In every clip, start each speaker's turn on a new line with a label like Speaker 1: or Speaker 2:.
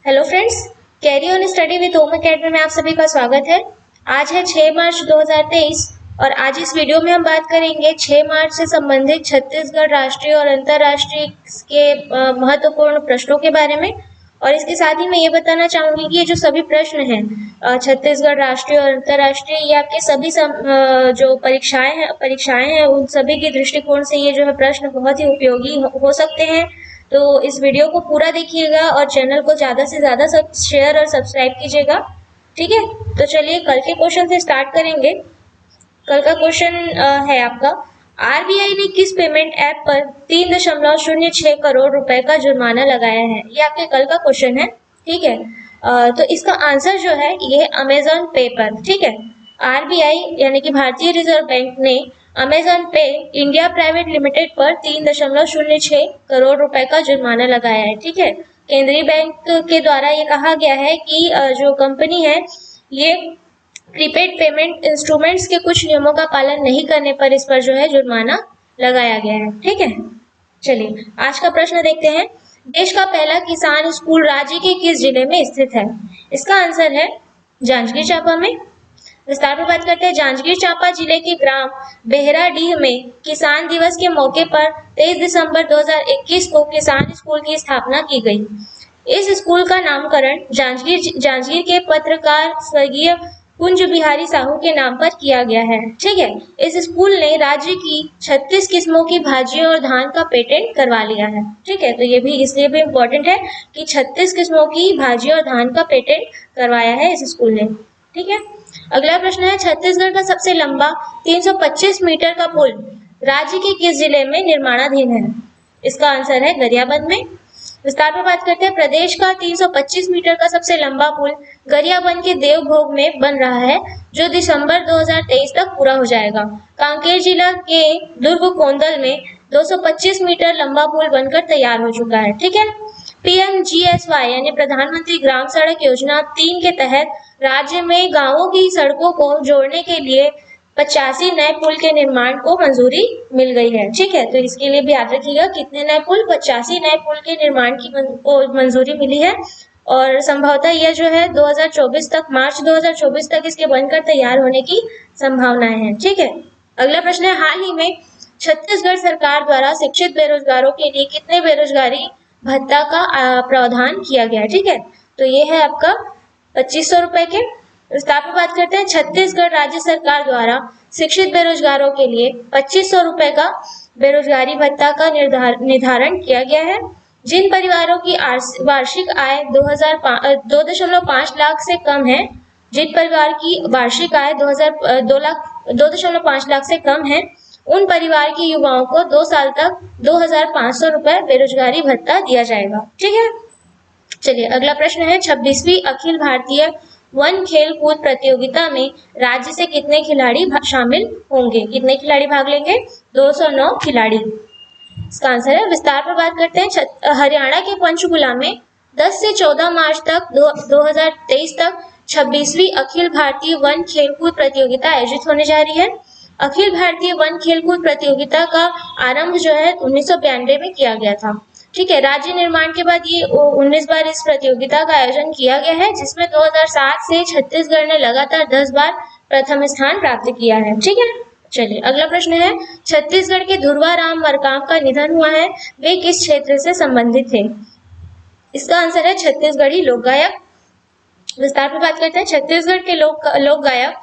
Speaker 1: Hello friends, carry on study with home academy में आप सभी का स्वागत है। आज है 6 मार्च 2023 और आज इस वीडियो में हम बात करेंगे 6 मार्च से संबंधित छत्तीसगढ़ राष्ट्रीय और अंतर्राष्ट्रीय के महत्वपूर्ण प्रश्नों के बारे में। और इसके साथ ही मैं ये बताना चाहूंगी कि ये जो सभी प्रश्न हैं छत्तीसगढ़ राष्ट्रीय और अंतर्राष्ट्रीय, ये आपके सभी जो परीक्षाएं हैं उन सभी के दृष्टिकोण से ये जो है प्रश्न बहुत ही उपयोगी हो सकते हैं। तो इस वीडियो को पूरा देखिएगा और चैनल को ज़्यादा से ज़्यादा शेयर और सब्सक्राइब कीजिएगा। ठीक है, तो चलिए कल के क्वेश्चन से स्टार्ट करेंगे। कल का क्वेश्चन है आपका, आरबीआई ने किस पेमेंट ऐप पर 3.06 करोड़ रुपए का जुर्माना लगाया है। ये आपके कल का क्वेश्चन है। ठीक है, तो इसका आंसर जो है ये अमेजॉन पे पर। ठीक है, आरबीआई यानी कि भारतीय रिजर्व बैंक ने अमेजॉन पे इंडिया प्राइवेट लिमिटेड पर 3.06 करोड़ रुपए का जुर्माना लगाया है। ठीक है, केंद्रीय बैंक के द्वारा ये कहा गया है कि जो कंपनी है ये प्रीपेड पेमेंट इंस्ट्रूमेंट्स के कुछ नियमों का पालन नहीं करने पर इस पर जो है जुर्माना लगाया गया है। ठीक है, चलिए आज का प्रश्न देखते हैं। देश का पहला किसान स्कूल राज्य के किस जिले में स्थित है। इसका आंसर है जांजगीर चांपा में। विस्तार में बात करते हैं। जांजगीर चांपा जिले के ग्राम बेहराडीह में किसान दिवस के मौके पर 23 दिसंबर 2021 को किसान स्कूल की स्थापना की गई। इस स्कूल का नामकरण जांजगीर के पत्रकार स्वर्गीय कुंज बिहारी साहू के नाम पर किया गया है। ठीक है, इस स्कूल ने राज्य की 36 किस्मों की भाजियों और धान का पेटेंट करवा लिया है। ठीक है, तो ये भी इसलिए भी इम्पोर्टेंट है कि 36 किस्मों की भाजियों और धान का पेटेंट करवाया है इस स्कूल ने। ठीक है, अगला प्रश्न है, छत्तीसगढ़ का सबसे लंबा 325 मीटर का पुल राज्य के किस जिले में निर्माणाधीन है। इसका आंसर है गरियाबंद में। विस्तार पर बात करते हैं। प्रदेश का 325 मीटर का सबसे लंबा पुल गरियाबंद के देवभोग में बन रहा है, जो दिसंबर 2023 तक पूरा हो जाएगा। कांकेर जिला के दुर्ग कोंदल में 225 मीटर लंबा पुल बनकर तैयार हो चुका है। ठीक है, पीएमजीएसवाई यानी प्रधानमंत्री ग्राम सड़क योजना 3 के तहत राज्य में गांवों की सड़कों को जोड़ने के लिए 85 नए पुल के निर्माण को मंजूरी मिल गई है। ठीक है, तो इसके लिए भी याद रखिएगा कितने नए पुल, 85 नए पुल के निर्माण की मंजूरी मिली है। और संभवतः यह जो है 2024 तक, मार्च 2024 तक इसके बनकर तैयार होने की संभावनाएं हैं। ठीक है, अगला प्रश्न है, हाल ही में छत्तीसगढ़ सरकार द्वारा शिक्षित बेरोजगारों के लिए कितने बेरोजगारी भत्ता का प्रावधान किया गया है। ठीक है, तो ये है आपका 2500 रुपए के। विस्तार पर बात करते हैं। छत्तीसगढ़ राज्य सरकार द्वारा शिक्षित बेरोजगारों के लिए 2500 रुपए का बेरोजगारी भत्ता का निर्धारण किया गया है। जिन परिवारों की वार्षिक आय 2.5 लाख से कम है, जिन परिवार की वार्षिक आय 2.5 लाख से कम है, उन परिवार के युवाओं को 2 साल तक 2500 रुपए बेरोजगारी भत्ता दिया जाएगा। ठीक है, चलिए अगला प्रश्न है, 26वीं अखिल भारतीय वन खेल कूद प्रतियोगिता में राज्य से कितने खिलाड़ी शामिल होंगे। कितने खिलाड़ी भाग लेंगे। 209 खिलाड़ी इसका आंसर है। विस्तार पर बात करते हैं। हरियाणा के पंचकुला में 10 से 14 मार्च तक 2023 तक 26वीं अखिल भारतीय वन खेलकूद प्रतियोगिता आयोजित होने जा रही है। अखिल भारतीय वन खेलकूद प्रतियोगिता का आरंभ जो है 1992 में किया गया था। ठीक है, राज्य निर्माण के बाद ये 19 बार इस प्रतियोगिता का आयोजन किया गया है, जिसमें 2007 से छत्तीसगढ़ ने लगातार 10 बार प्रथम स्थान प्राप्त किया है। ठीक है, चलिए अगला प्रश्न है, छत्तीसगढ़ के धुरवा राम मरकाम का निधन हुआ है, वे किस क्षेत्र से संबंधित थे। इसका आंसर है छत्तीसगढ़ी लोक गायक। विस्तार पर बात करते हैं। छत्तीसगढ़ के लोक गायक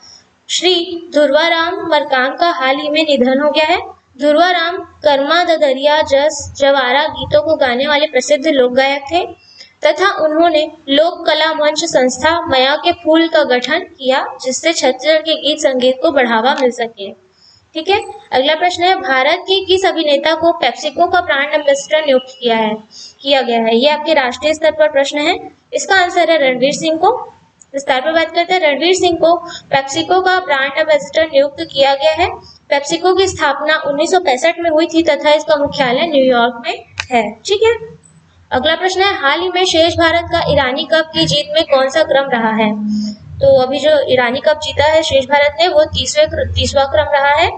Speaker 1: श्री धुरवा राम मरकाम का हाल ही में निधन हो गया है। धुरवा राम कर्मा ददरिया जस जवारा गीतों को गाने वाले प्रसिद्ध लोक गायक थे तथा उन्होंने लोक कला मंच संस्था मया के फूल का गठन किया, जिससे छत्तीसगढ़ के गीत संगीत को बढ़ावा मिल सके। ठीक है, अगला प्रश्न है, भारत के किस अभिनेता को पेप्सिको का ब्रांड एम्बेसडर नियुक्त किया गया है। ये आपके राष्ट्रीय स्तर पर प्रश्न है। इसका आंसर है रणवीर सिंह को। विस्तार पर बात करते हैं। रणवीर सिंह को पेप्सिको का ब्रांड एम्बेसडर नियुक्त किया गया है। पेप्सिको की स्थापना 1965 में हुई थी तथा इसका मुख्यालय न्यूयॉर्क में है। ठीक है, अगला प्रश्न है, हाल ही में शेष भारत का ईरानी कप की जीत में कौन सा क्रम रहा है। तो अभी जो ईरानी कप जीता है शेष भारत ने वो 30वां क्रम रहा है।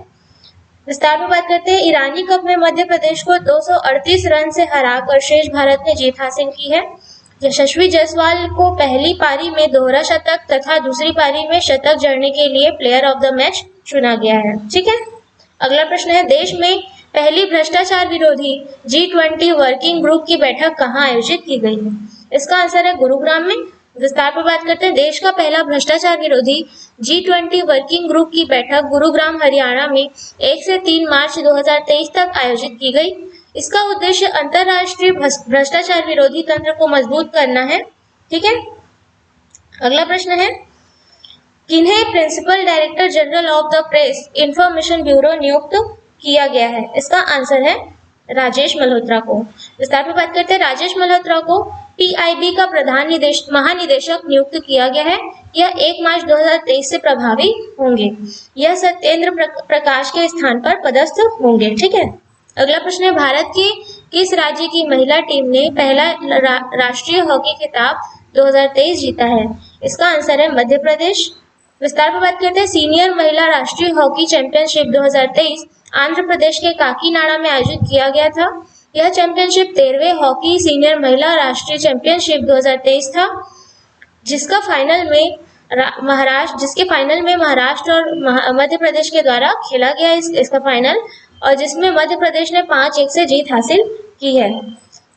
Speaker 1: विस्तार में बात करते हैं। ईरानी कप में मध्य प्रदेश को 238 रन से हराकर शेष भारत ने जीत हासिल की है। यशस्वी जायसवाल को पहली पारी में दोहरा शतक तथा दूसरी पारी में शतक जड़ने के लिए प्लेयर ऑफ द मैच चुना गया है। ठीक है, अगला प्रश्न है, देश में पहली भ्रष्टाचार विरोधी G20 वर्किंग ग्रुप की बैठक कहाँ आयोजित की गई है? इसका आंसर है गुरुग्राम में। विस्तार पर बात करते हैं, देश का पहला भ्रष्टाचार विरोधी G20 वर्किंग ग्रुप की बैठक गुरुग्राम हरियाणा में 1 से 3 मार्च 2023 तक आयोजित की गई। इसका उद्देश्य अंतरराष्ट्रीय भ्रष्टाचार विरोधी तंत्र को मजबूत करना है। ठीक है, अगला प्रश्न है, किन्हें principal director general of the press information bureau नियुक्त किया गया है? इसका आंसर है राजेश मल्होत्रा को। विस्तार में बात करते हैं, राजेश मल्होत्रा को PIB का महानिदेशक नियुक्त किया गया है। यह 1 मार्च 2023 से प्रभावी होंगे। यह सत्येंद्र प्रकाश के स्थान पर पदस्थ होंगे। ठीक है, अगला प्रश्न है, भारत के किस राज्य की महिला टीम ने पहला राष्ट्रीय हॉकी खिताब 2023 जीता है? इसका आंसर है मध्य प्रदेश। विस्तार पर बात करते हैं, सीनियर महिला राष्ट्रीय हॉकी चैंपियनशिप 2023 आंध्र प्रदेश के काकीनाडा में आयोजित किया गया था। यह चैंपियनशिप 13वें हॉकी सीनियर महिला राष्ट्रीय चैंपियनशिप 2023 था, जिसके फाइनल में महाराष्ट्र और मध्य प्रदेश के द्वारा खेला गया इसका फाइनल, और जिसमें मध्य प्रदेश ने 5-1 से जीत हासिल की है।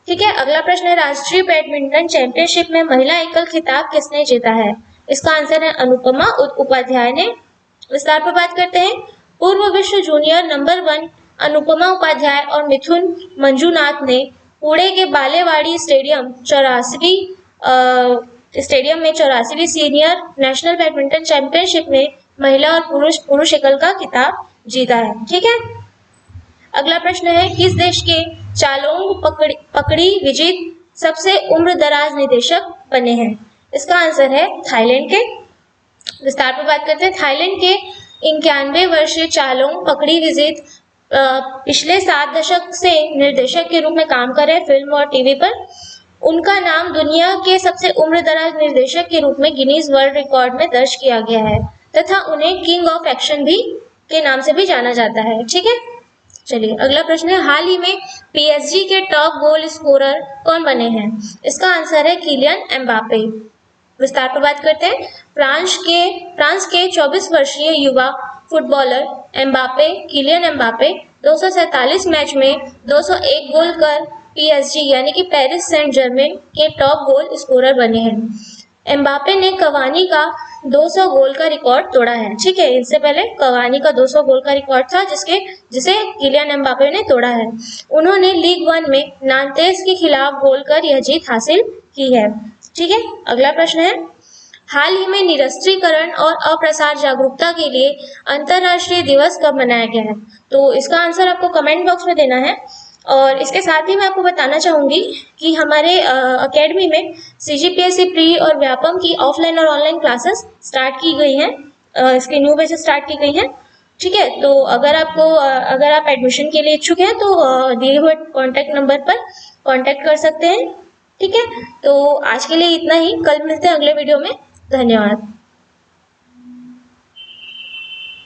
Speaker 1: ठीक है, अगला प्रश्न है, राष्ट्रीय बैडमिंटन चैंपियनशिप में महिला एकल खिताब किसने जीता है? इसका आंसर है अनुपमा उपाध्याय ने। विस्तार पर बात करते हैं, पूर्व विश्व जूनियर नंबर 1 अनुपमा उपाध्याय और मिथुन मंजुनाथ ने पुणे के बालेवाड़ी स्टेडियम में 84वीं सीनियर नेशनल बैडमिंटन चैंपियनशिप में महिला और पुरुष एकल का खिताब जीता है। ठीक है, अगला प्रश्न है, किस देश के चालोंग पकड़ी विजित सबसे उम्रदराज निदेशक बने हैं? इसका आंसर है थाईलैंड के। विस्तार पर बात करते हैं, थाईलैंड के 91 वर्षीय चालोंग पकड़ी विजित पिछले 7 दशक से निर्देशक के रूप में काम कर रहे हैं फिल्म और टीवी पर। उनका नाम दुनिया के सबसे उम्रदराज निर्देशक के रूप में गिनीज वर्ल्ड रिकॉर्ड में दर्ज किया गया है तथा उन्हें किंग ऑफ एक्शन भी के नाम से भी जाना जाता है। ठीक है, चलिए अगला प्रश्न है, हाल ही में PSG के टॉप गोल स्कोरर कौन बने हैं? इसका आंसर है किलियन एम्बापे। विस्तार पर बात करते हैं, फ्रांस के 24 वर्षीय युवा फुटबॉलर किलियन एम्बापे 247 मैच में 201 गोल कर PSG यानी कि पेरिस सेंट जर्मेन के टॉप गोल स्कोरर बने हैं। एम्बापे ने कवानी का 200 गोल का रिकॉर्ड तोड़ा है। ठीक है, इससे पहले कवानी का 200 गोल का रिकॉर्ड था जिसे किलियन एम्बापे ने तोड़ा है। उन्होंने लीग 1 में नांतेस के खिलाफ गोल कर यह जीत हासिल की है। ठीक है, अगला प्रश्न है, हाल ही में निरस्त्रीकरण और अप्रसार जागरूकता के लिए अंतरराष्ट्रीय दिवस कब मनाया गया है? तो इसका आंसर आपको कमेंट बॉक्स में देना है। और इसके साथ ही मैं आपको बताना चाहूँगी कि हमारे अकेडमी में CGPSC प्री और व्यापम की ऑफलाइन और ऑनलाइन क्लासेस स्टार्ट की गई हैं। इसके न्यू बैचेस स्टार्ट की गई हैं। ठीक है, तो अगर आप एडमिशन के लिए इच्छुक हैं तो दिए हुए कॉन्टैक्ट नंबर पर कॉन्टैक्ट कर सकते हैं। ठीक है, तो आज के लिए इतना ही, कल मिलते हैं अगले वीडियो में। धन्यवाद।